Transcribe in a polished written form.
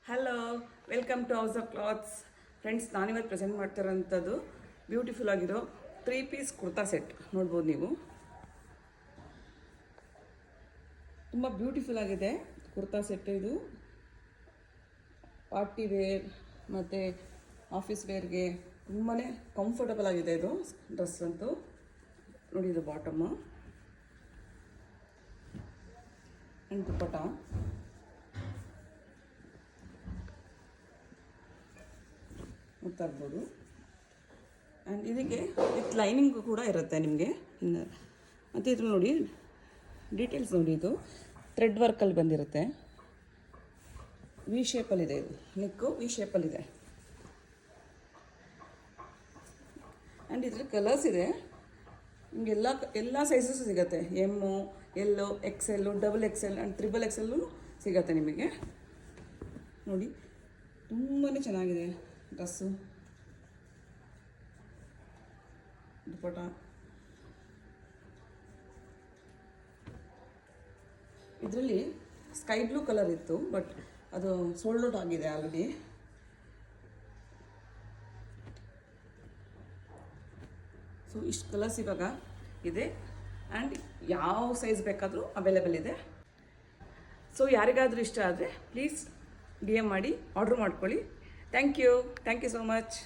Hello, welcome to house of clothes. Friends, ನಾನಿವತ್ತು present ಮಾಡ್ತಿರೋಂಥದ್ದು beautiful ಆಗಿರೋ 3 ಪೀಸ್ ಕುರ್ತಾ ಸೆಟ್ ನೋಡ್ಬೋದು ನೀವು. ತುಂಬ ಬ್ಯೂಟಿಫುಲ್ ಆಗಿದೆ ಕುರ್ತಾ ಸೆಟ್. ಇದು ಪಾರ್ಟಿ ವೇರ್ ಮತ್ತು ಆಫೀಸ್ ವೇರ್ಗೆ ತುಂಬಾ ಕಂಫರ್ಟಬಲ್ ಆಗಿದೆ. ಇದು ಡ್ರೆಸ್ ಅಂತೂ ನೋಡಿ, ಇದು ಬಾಟಮು ಆ್ಯಂಡ್ ದುಪ್ಪಟ್ಟ. ನೋಡ್ತಾ ಇರ್ಬೋದು. ಆ್ಯಂಡ್ ಇದಕ್ಕೆ ವಿತ್ ಲೈನಿಂಗು ಕೂಡ ಇರುತ್ತೆ ನಿಮಗೆ. ಮತ್ತು ಇದ್ರ ನೋಡಿ ಡೀಟೇಲ್ಸ್ ನೋಡಿ, ಇದು ಥ್ರೆಡ್ ವರ್ಕಲ್ಲಿ ಬಂದಿರುತ್ತೆ. ವಿ ಶೇಪಲ್ಲಿದೆ, ಇದು ನೆಕ್ಕು ವಿ ಶೇಪಲ್ಲಿದೆ. ಆ್ಯಂಡ್ ಇದ್ರ ಕಲರ್ಸ್ ಇದೆ ನಿಮಗೆ. ಎಲ್ಲ ಸೈಜಸ್ಸು ಸಿಗುತ್ತೆ. ಎಮ್ಮು, ಎಲ್ಲು, XL, XXL ಆ್ಯಂಡ್ XXL ಸಿಗುತ್ತೆ ನಿಮಗೆ. ನೋಡಿ, ತುಂಬಾ ಚೆನ್ನಾಗಿದೆ ಡ್ರೆಸ್ಸು. ದುಪ್ಪಟ್ಟ ಇದರಲ್ಲಿ ಸ್ಕೈ ಬ್ಲೂ ಕಲರ್ ಇತ್ತು, ಬಟ್ ಅದು ಸೋಲ್ಡ್ ಔಟ್ ಆಗಿದೆ ಆಲ್ರೆಡಿ. ಸೊ ಇಷ್ಟು ಕಲರ್ಸ್ ಇವಾಗ ಇದೆ ಆ್ಯಂಡ್ ಯಾವ ಸೈಜ್ ಬೇಕಾದರೂ ಅವೈಲೇಬಲ್ ಇದೆ. ಸೊ ಯಾರಿಗಾದರೂ ಇಷ್ಟ ಆದರೆ ಪ್ಲೀಸ್ DM ಮಾಡಿ ಆರ್ಡ್ರ್ ಮಾಡ್ಕೊಳ್ಳಿ. Thank you so much.